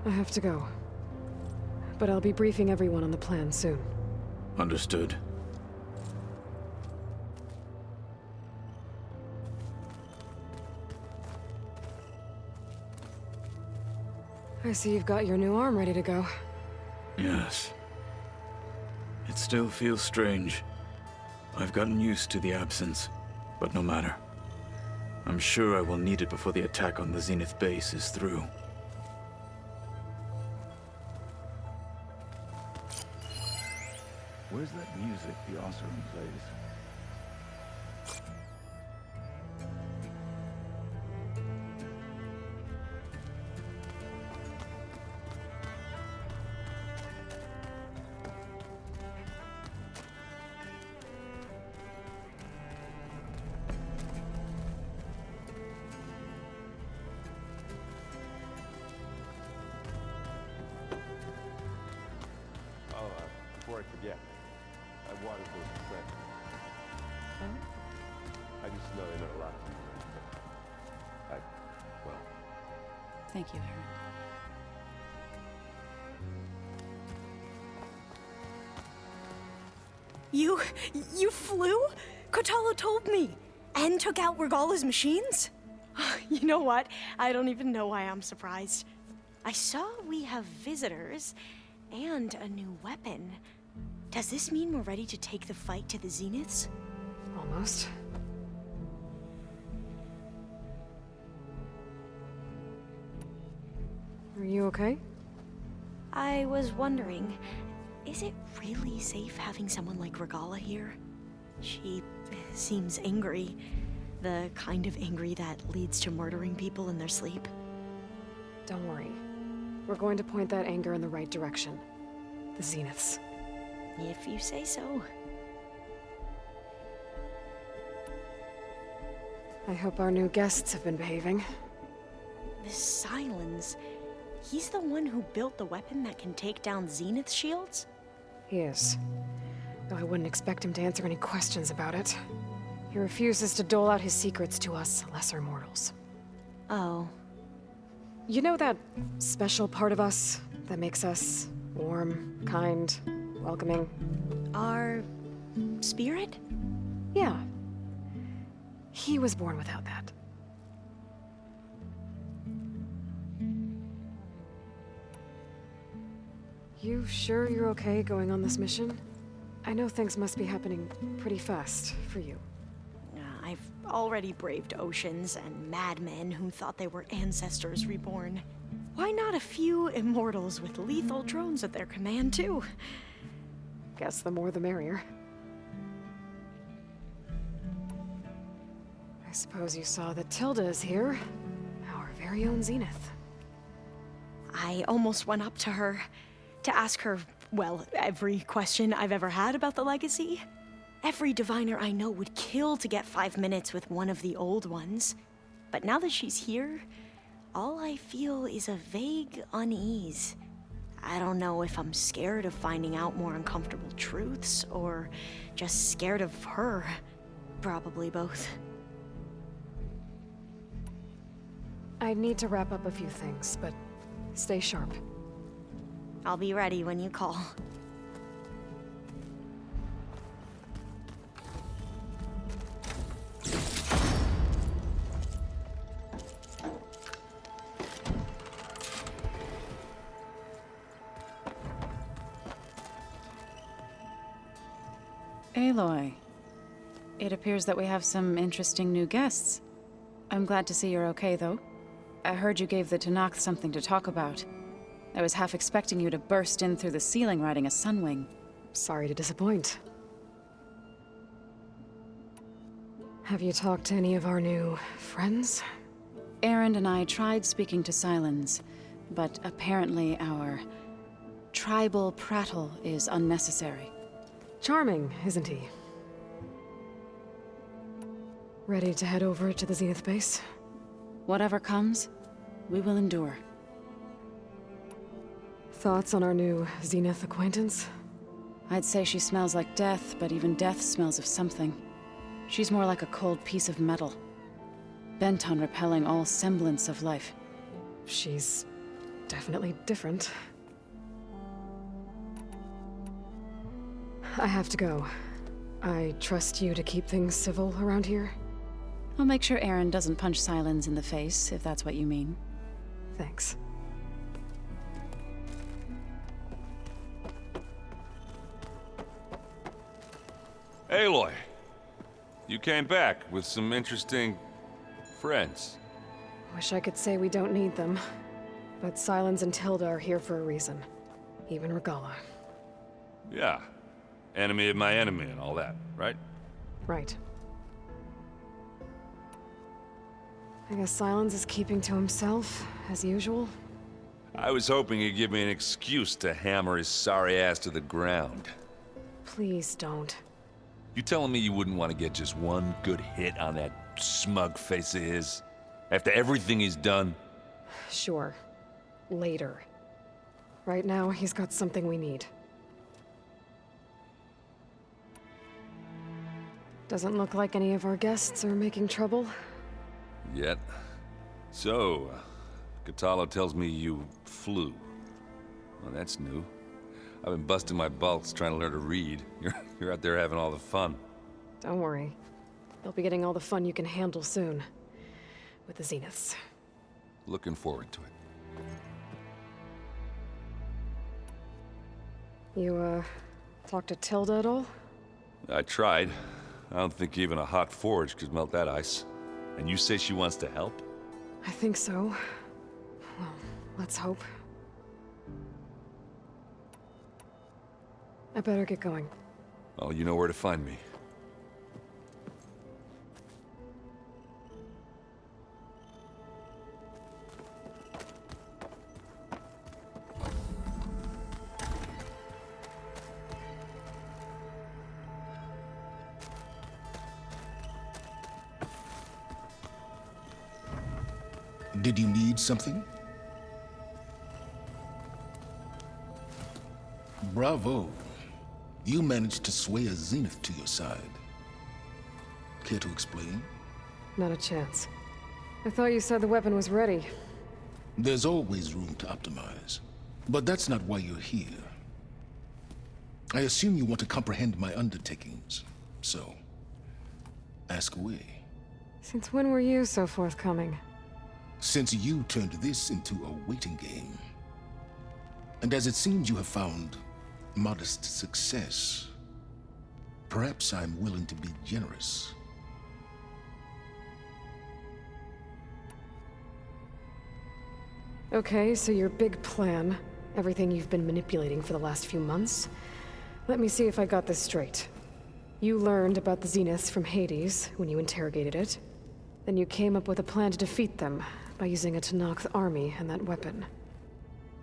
I have to go. But I'll be briefing everyone on the plan soon. Understood. I see you've got your new arm ready to go. Yes. It still feels strange. I've gotten used to the absence, but no matter. I'm sure I will need it before the attack on the Zenith base is through. Where's that music the Oseram plays? Before I forget, I wanted those to say. I just know they meant a lot to me. Well. Thank you, Aaron. You flew? Kotalo told me! And took out Regala's machines? You know what? I don't even know why I'm surprised. I saw we have visitors and a new weapon. Does this mean we're ready to take the fight to the Zeniths? Almost. Are you okay? I was wondering, is it really safe having someone like Regala here? She seems angry. The kind of angry that leads to murdering people in their sleep. Don't worry. We're going to point that anger in the right direction. The Zeniths. If you say so. I hope our new guests have been behaving. This Silence, he's the one who built the weapon that can take down Zenith shields? He is. Though I wouldn't expect him to answer any questions about it. He refuses to dole out his secrets to us lesser mortals. Oh. You know that special part of us that makes us warm, kind, welcoming? Our spirit? Yeah. He was born without that. You sure you're okay going on this mission? I know things must be happening pretty fast for you. I've already braved oceans and madmen who thought they were ancestors reborn. Why not a few immortals with lethal drones at their command, too? Guess the more the merrier. I suppose you saw that Tilda is here. Our very own Zenith. I almost went up to her to ask her, well, every question I've ever had about the legacy. Every diviner I know would kill to get 5 minutes with one of the old ones. But now that she's here, all I feel is a vague unease. I don't know if I'm scared of finding out more uncomfortable truths, or just scared of her. Probably both. I need to wrap up a few things, but stay sharp. I'll be ready when you call. Aloy, it appears that we have some interesting new guests. I'm glad to see you're okay, though. I heard you gave the Tanakh something to talk about. I was half expecting you to burst in through the ceiling riding a sunwing. Sorry to disappoint. Have you talked to any of our new friends? Aaron and I tried speaking to Silence, but apparently our tribal prattle is unnecessary. Charming, isn't he? Ready to head over to the Zenith base? Whatever comes, we will endure. Thoughts on our new Zenith acquaintance? I'd say she smells like death, but even death smells of something. She's more like a cold piece of metal, bent on repelling all semblance of life. She's definitely different. I have to go. I trust you to keep things civil around here? I'll make sure Aaron doesn't punch Silence in the face, if that's what you mean. Thanks. Aloy, you came back with some interesting friends. Wish I could say we don't need them. But Silence and Tilda are here for a reason. Even Regala. Yeah, enemy of my enemy and all that, right? Right. I guess Silence is keeping to himself, as usual. I was hoping he'd give me an excuse to hammer his sorry ass to the ground. Please don't. You telling me you wouldn't want to get just one good hit on that smug face of his? After everything he's done? Sure. Later. Right now, he's got something we need. Doesn't look like any of our guests are making trouble. Yet. So, Katalo tells me you flew. Well, that's new. I've been busting my balls trying to learn to read. You're out there having all the fun. Don't worry. You'll be getting all the fun you can handle soon. With the Zeniths. Looking forward to it. You, talked to Tilda at all? I tried. I don't think even a hot forge could melt that ice. And you say she wants to help? I think so. Well, let's hope. I better get going. Well, you know where to find me. Did you need something? Bravo. You managed to sway a Zenith to your side. Care to explain? Not a chance. I thought you said the weapon was ready. There's always room to optimize. But that's not why you're here. I assume you want to comprehend my undertakings. So, ask away. Since when were you so forthcoming? Since you turned this into a waiting game. And as it seems you have found modest success, perhaps I'm willing to be generous. Okay, so your big plan, everything you've been manipulating for the last few months. Let me see if I got this straight. You learned about the Zeniths from Hades when you interrogated it. Then you came up with a plan to defeat them by using a Tenakth army and that weapon.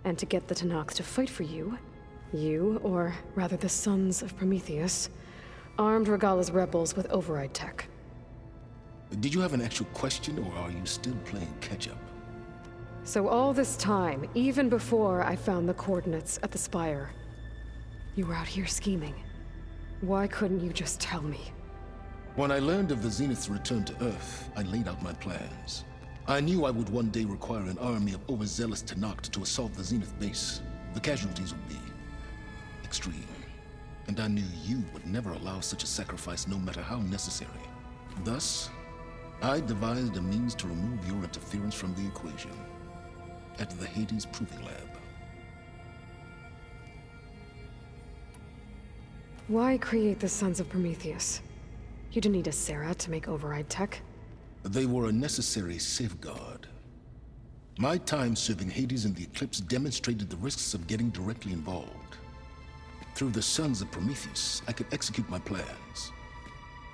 And to get the Tenakth to fight for you, or rather the Sons of Prometheus, armed Regala's rebels with override tech. Did you have an actual question, or are you still playing catch-up? So all this time, even before I found the coordinates at the Spire, you were out here scheming. Why couldn't you just tell me? When I learned of the Zenith's return to Earth, I laid out my plans. I knew I would one day require an army of overzealous Tenakth to assault the Zenith base. The casualties would be extreme. And I knew you would never allow such a sacrifice, no matter how necessary. Thus, I devised a means to remove your interference from the equation at the Hades Proving Lab. Why create the Sons of Prometheus? You didn't need a Sarah to make override tech. They were a necessary safeguard. My time serving Hades in the Eclipse demonstrated the risks of getting directly involved. Through the Sons of Prometheus, I could execute my plans,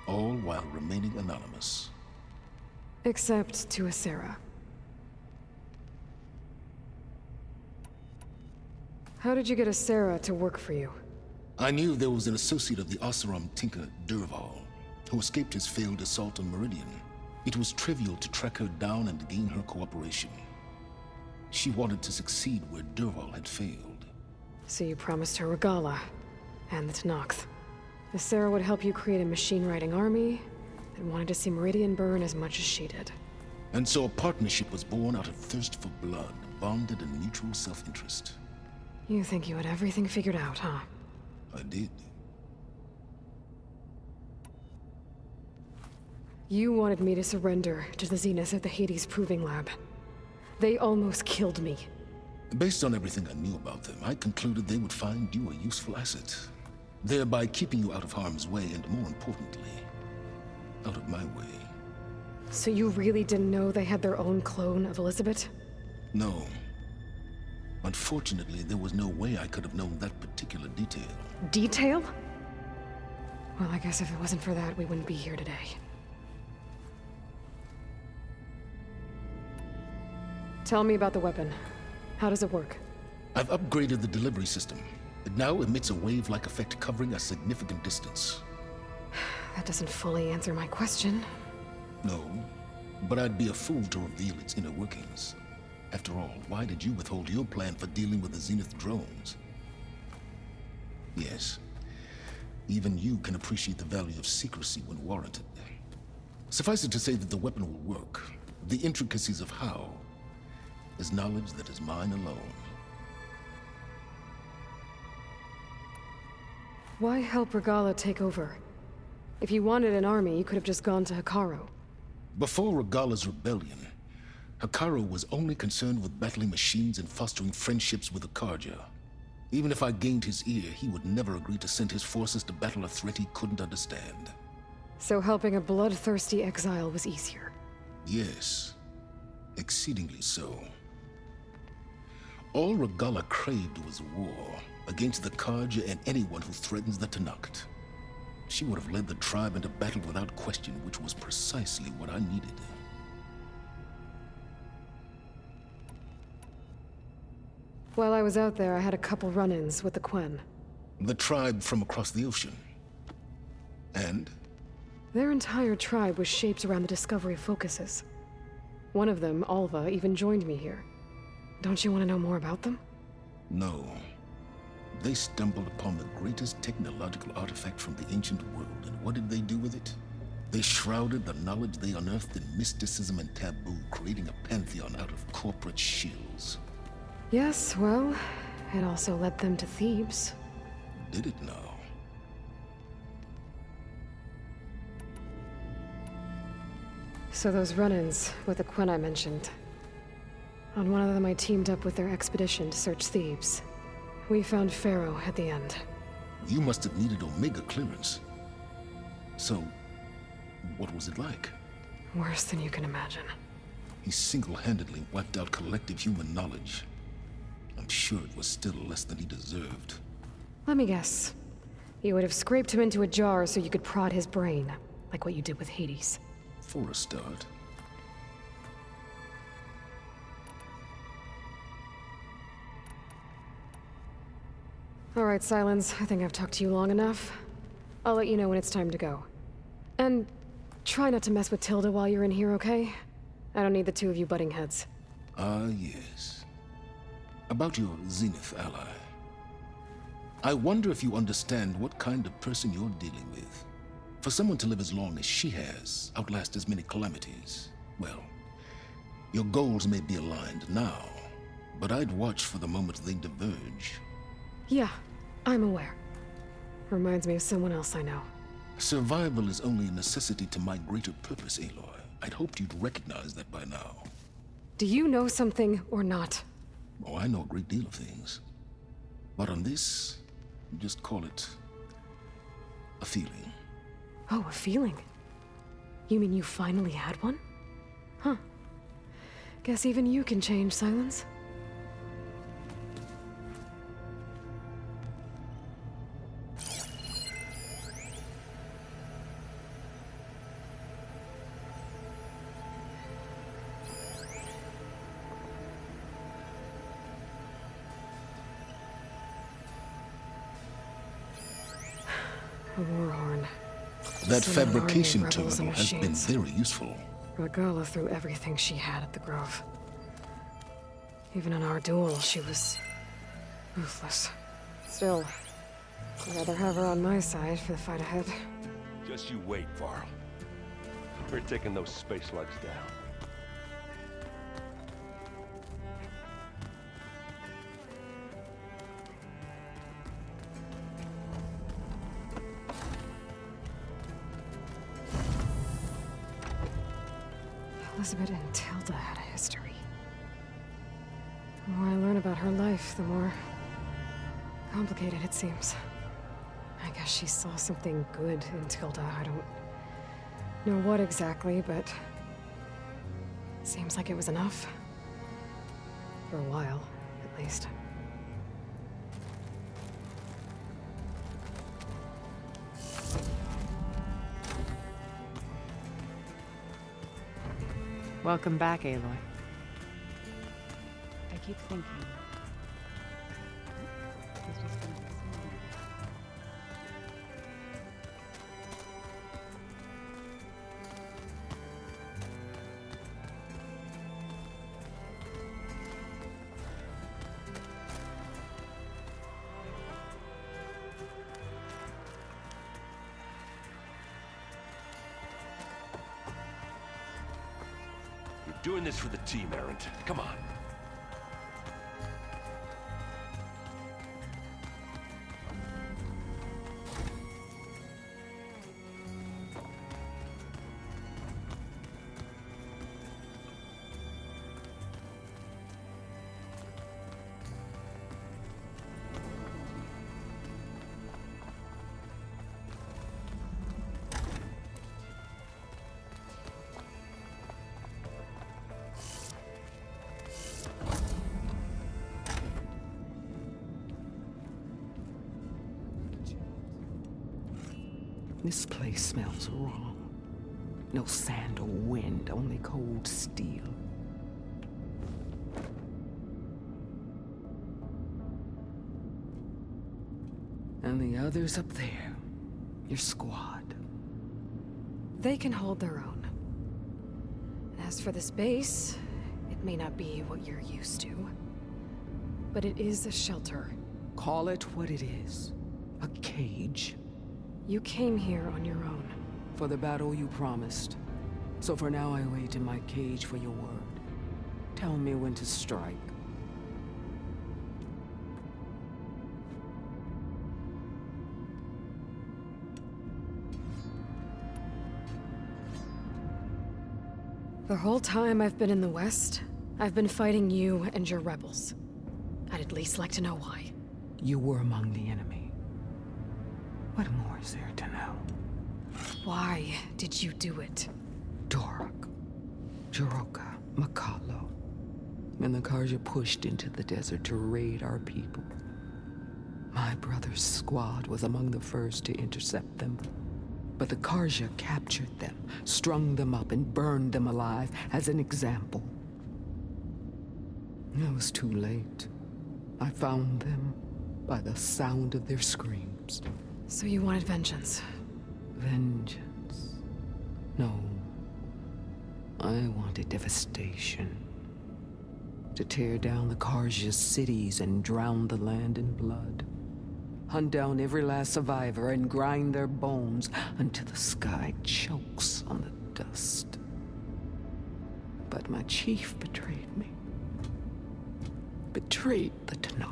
all while remaining anonymous. Except to a Sarah. How did you get a Sarah to work for you? I knew there was an associate of the Oseram tinker, Durval, who escaped his failed assault on Meridian. It was trivial to track her down and gain her cooperation. She wanted to succeed where Durval had failed. So you promised her Regala, and the Tenakth. The Sarah would help you create a machine-riding army, and wanted to see Meridian burn as much as she did. And so a partnership was born out of thirst for blood. bonded in mutual self-interest. You think you had everything figured out, huh? I did. You wanted me to surrender to the Zenith at the Hades Proving Lab. They almost killed me. Based on everything I knew about them, I concluded they would find you a useful asset, thereby keeping you out of harm's way and, more importantly, out of my way. So you really didn't know they had their own clone of Elizabeth? No. Unfortunately, there was no way I could have known that particular detail. Detail? Well, I guess if it wasn't for that, we wouldn't be here today. Tell me about the weapon. How does it work? I've upgraded the delivery system. It now emits a wave-like effect covering a significant distance. That doesn't fully answer my question. No, but I'd be a fool to reveal its inner workings. After all, why did you withhold your plan for dealing with the Zenith drones? Yes, even you can appreciate the value of secrecy when warranted. Suffice it to say that the weapon will work. The intricacies of how is knowledge that is mine alone. Why help Regala take over? If you wanted an army, you could have just gone to Hikaru. Before Regala's rebellion, Hikaru was only concerned with battling machines and fostering friendships with the Karja. Even if I gained his ear, he would never agree to send his forces to battle a threat he couldn't understand. So helping a bloodthirsty exile was easier. Yes, exceedingly so. All Regala craved was war against the Karja and anyone who threatens the Tanakh. She would have led the tribe into battle without question, which was precisely what I needed. While I was out there, I had a couple run-ins with the Quen. The tribe from across the ocean. And? Their entire tribe was shaped around the discovery of focuses. One of them, Alva, even joined me here. Don't you want to know more about them? No. They stumbled upon the greatest technological artifact from the ancient world, and what did they do with it? They shrouded the knowledge they unearthed in mysticism and taboo, creating a pantheon out of corporate shills. Yes, well, it also led them to Thebes. Did it now? So those run-ins with the Quen I mentioned. On one of them I teamed up with their expedition to search Thebes. We found Pharaoh at the end. You must have needed Omega clearance. So, what was it like? Worse than you can imagine. He single-handedly wiped out collective human knowledge. I'm sure it was still less than he deserved. Let me guess. You would have scraped him into a jar so you could prod his brain, like what you did with Hades. For a start. All right, Silence. I think I've talked to you long enough. I'll let you know when it's time to go. And try not to mess with Tilda while you're in here, okay? I don't need the two of you butting heads. Ah, yes. About your Zenith ally. I wonder if you understand what kind of person you're dealing with. For someone to live as long as she has, outlast as many calamities, well, your goals may be aligned now, but I'd watch for the moment they diverge. Yeah, I'm aware. Reminds me of someone else I know. Survival is only a necessity to my greater purpose, Aloy. I'd hoped you'd recognize that by now. Do you know something or not? Oh, I know a great deal of things. But on this, just call it a feeling. Oh, a feeling. You mean you finally had one? Huh. Guess even you can change, Silence. A warhorn. That Still an army of fabrication rebels and terminal has been machines. very useful. Regala threw everything she had at the Grove. Even in our duel, she was ruthless. Still, I'd rather have her on my side for the fight ahead. Just you wait, Varl. We're taking those space slugs down. Elizabeth and Tilda had a history. The more I learn about her life, the more complicated it seems. I guess she saw something good in Tilda. I don't know what exactly, but seems like it was enough. For a while, at least. Welcome back, Aloy. I keep thinking. He's just gonna fix it. We're doing this for the team, Errant. Come on. This place smells wrong. No sand or wind, only cold steel. And the others up there, your squad. They can hold their own. And as for this base, it may not be what you're used to, but it is a shelter. Call it what it is. A cage. You came here on your own. For the battle you promised. So for now I wait in my cage for your word. Tell me when to strike. The whole time I've been in the West, I've been fighting you and your rebels. I'd at least like to know why. You were among the enemy. What more is there to know? Why did you do it? Dork, Jiroka, Makalo, and the Karja pushed into the desert to raid our people. My brother's squad was among the first to intercept them. But the Karja captured them, strung them up, and burned them alive as an example. It was too late. I found them by the sound of their screams. So you wanted vengeance? Vengeance? No. I wanted devastation. To tear down the Karja's cities and drown the land in blood. Hunt down every last survivor and grind their bones until the sky chokes on the dust. But my chief betrayed me. Betrayed the Tanakh.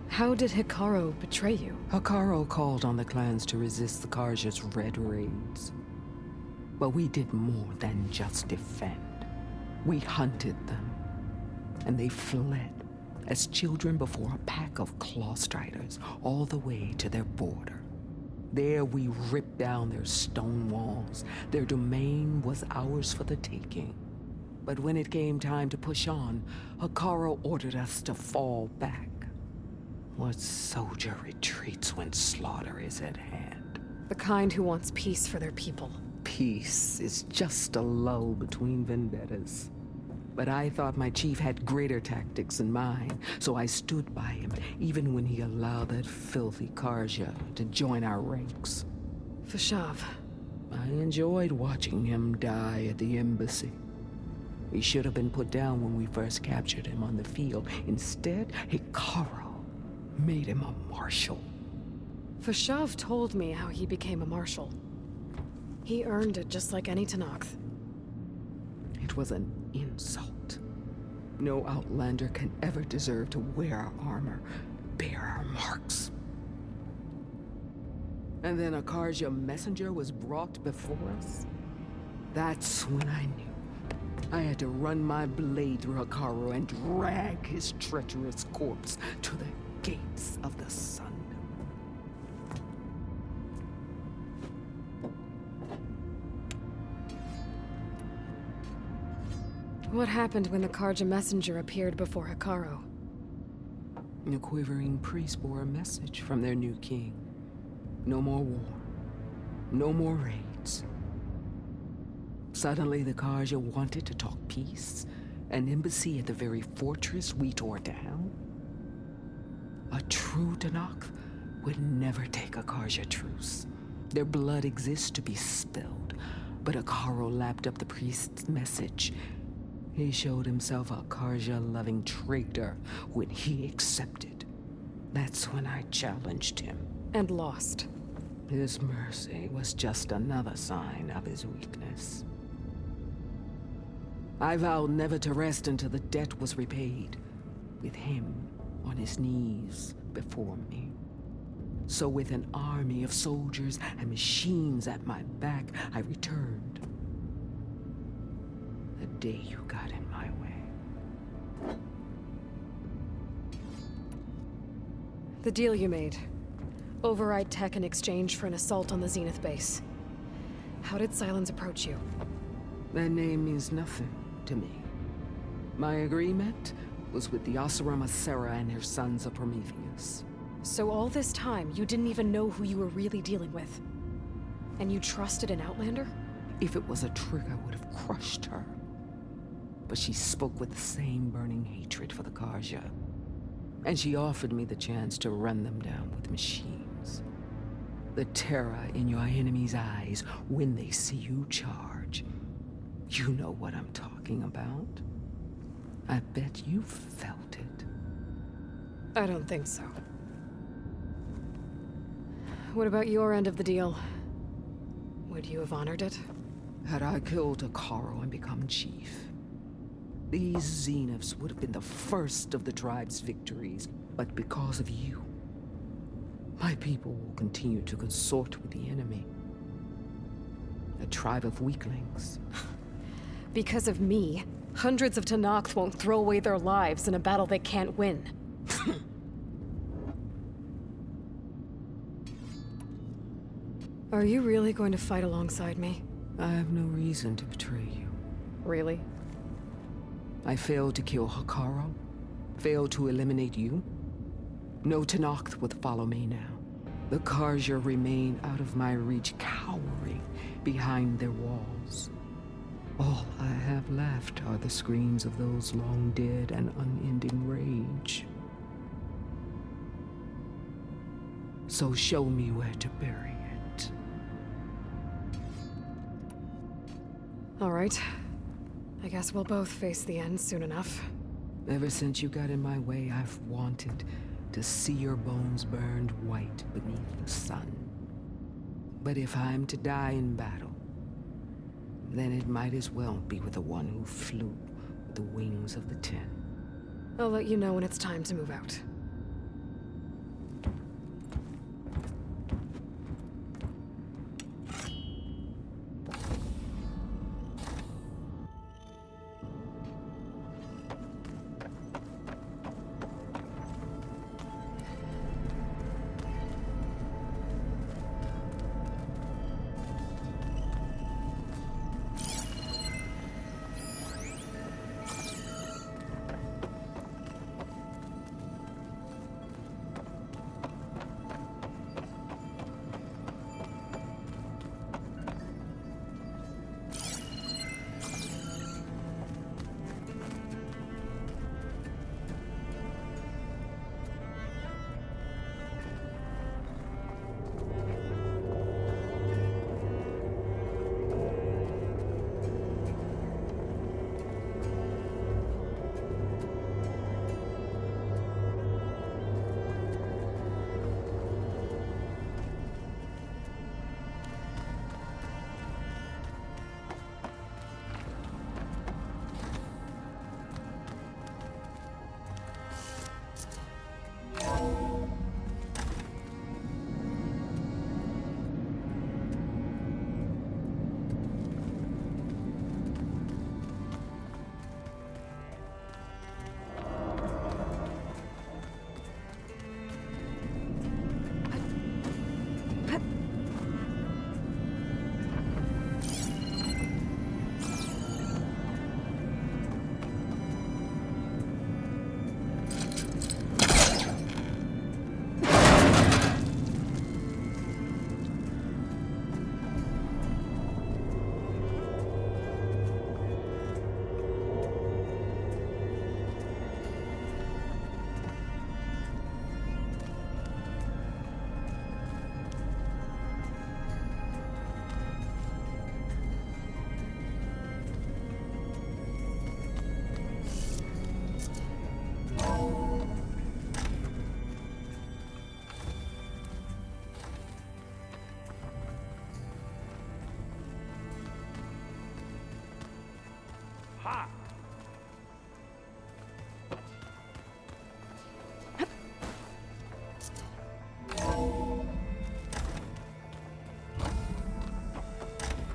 How did Hikaru betray you? Hikaru called on the clans to resist the Karja's red raids. But we did more than just defend. We hunted them, and they fled as children before a pack of claw striders all the way to their border. There we ripped down their stone walls. Their domain was ours for the taking. But when it came time to push on, Hikaru ordered us to fall back. What soldier retreats when slaughter is at hand? The kind who wants peace for their people. Peace is just a lull between vendettas. But I thought my chief had greater tactics than mine, so I stood by him, even when he allowed that filthy Karja to join our ranks. Fashav. I enjoyed watching him die at the embassy. He should have been put down when we first captured him on the field. Instead, Hikaru made him a marshal. Fashav told me how he became a marshal. He earned it just like any Tanakh. It was an insult. No outlander can ever deserve to wear our armor, bear our marks. And then a Karja messenger was brought before us. That's when I knew. I had to run my blade through Hikaru and drag his treacherous corpse to the gates of the sun. What happened when the Karja messenger appeared before Hikaru? The quivering priests bore a message from their new king. No more war. No more raids. Suddenly, the Karja wanted to talk peace. An embassy at the very fortress we tore down. A true Tenakth would never take a Karja truce. Their blood exists to be spilled. But Hikaru lapped up the priest's message. He showed himself a Karja-loving traitor when he accepted. That's when I challenged him. And lost. His mercy was just another sign of his weakness. I vowed never to rest until the debt was repaid, with him on his knees before me. So with an army of soldiers and machines at my back, I returned. The day you got in my way. The deal you made. Override tech in exchange for an assault on the Zenith base. How did Silence approach you? That name means nothing to me. My agreement was with the Oseram Asera and their sons of Prometheus. So all this time, you didn't even know who you were really dealing with? And you trusted an Outlander? If it was a trick, I would have crushed her. But she spoke with the same burning hatred for the Karja. And she offered me the chance to run them down with machines. The terror in your enemy's eyes when they see you charge. You know what I'm talking about. I bet you felt it. I don't think so. What about your end of the deal? Would you have honored it? Had I killed Hikaru and become chief, these Zeniths would have been the first of the tribe's victories. But because of you, my people will continue to consort with the enemy. A tribe of weaklings. Because of me, hundreds of Tenakth won't throw away their lives in a battle they can't win. Are you really going to fight alongside me? I have no reason to betray you. Really? I failed to kill Hikaru, failed to eliminate you. No Tenakth would follow me now. The Karja remain out of my reach, cowering behind their walls. All I have left are the screams of those long dead and unending rage. So show me where to bury it. All right. I guess we'll both face the end soon enough. Ever since you got in my way, I've wanted to see your bones burned white beneath the sun. But if I'm to die in battle, then it might as well be with the one who flew with the wings of the Ten. I'll let you know when it's time to move out.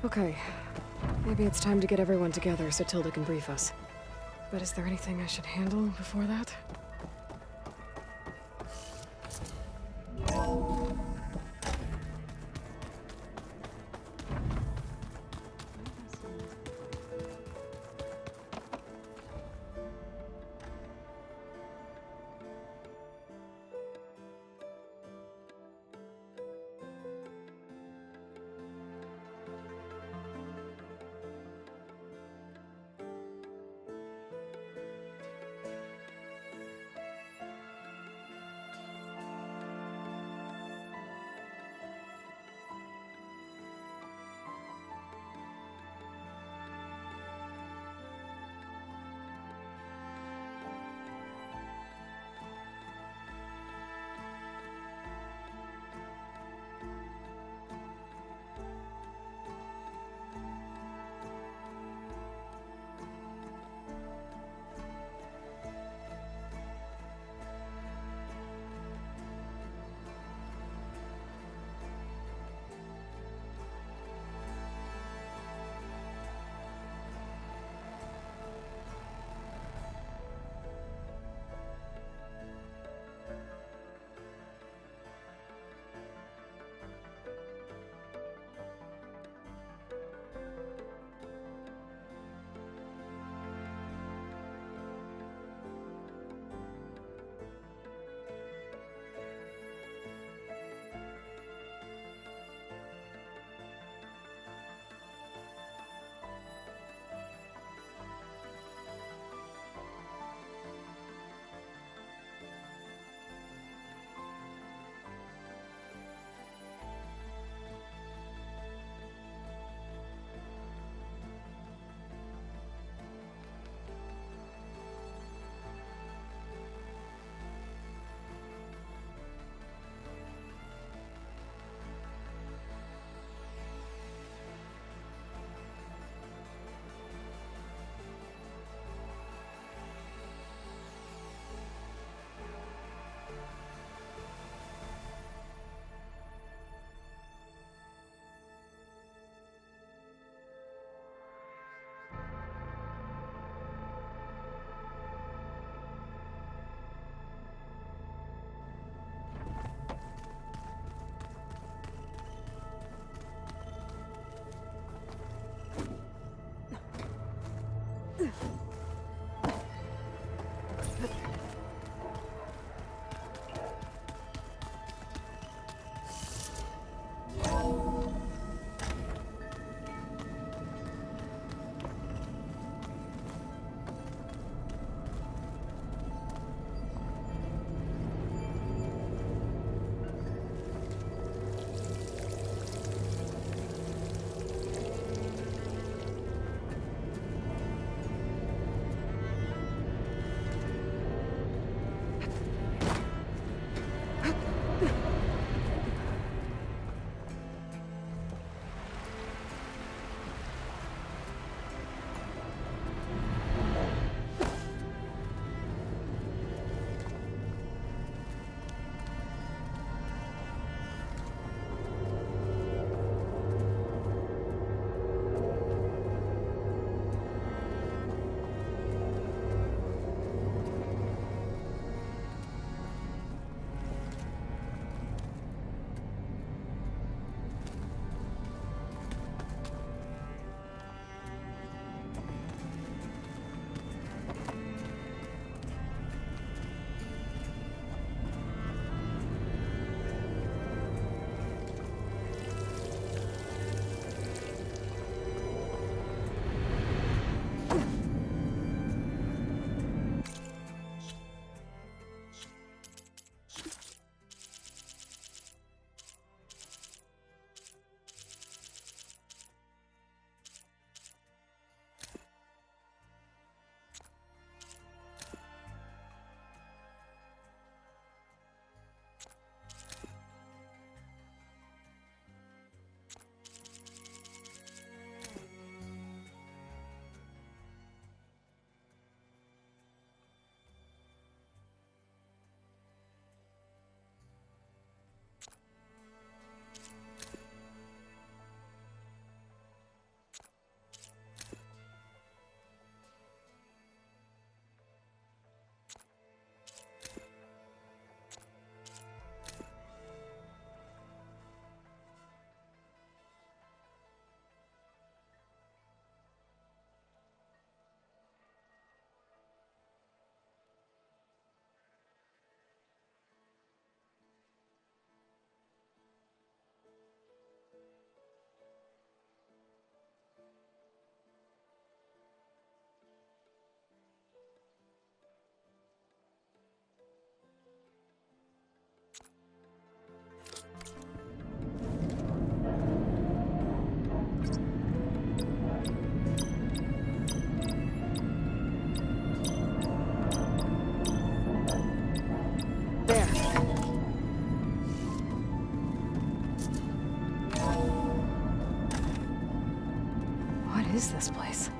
Okay. Maybe it's time to get everyone together so Tilda can brief us. But is there anything I should handle before that? is this place?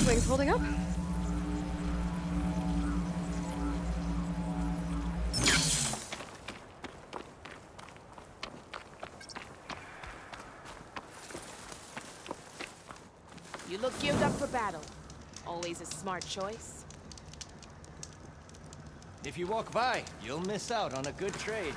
Wings holding up? You look geared up for battle. Always a smart choice. If you walk by, you'll miss out on a good trade.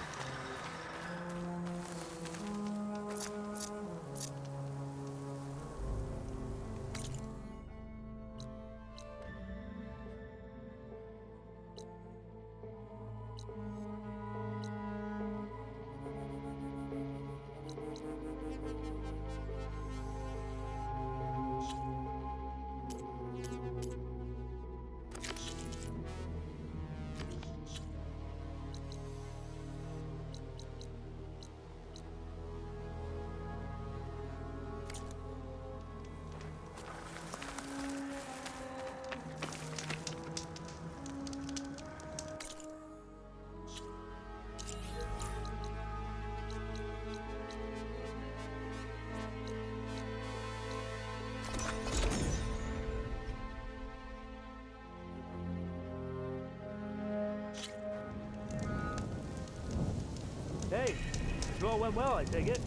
Hey, tour went well, I take it.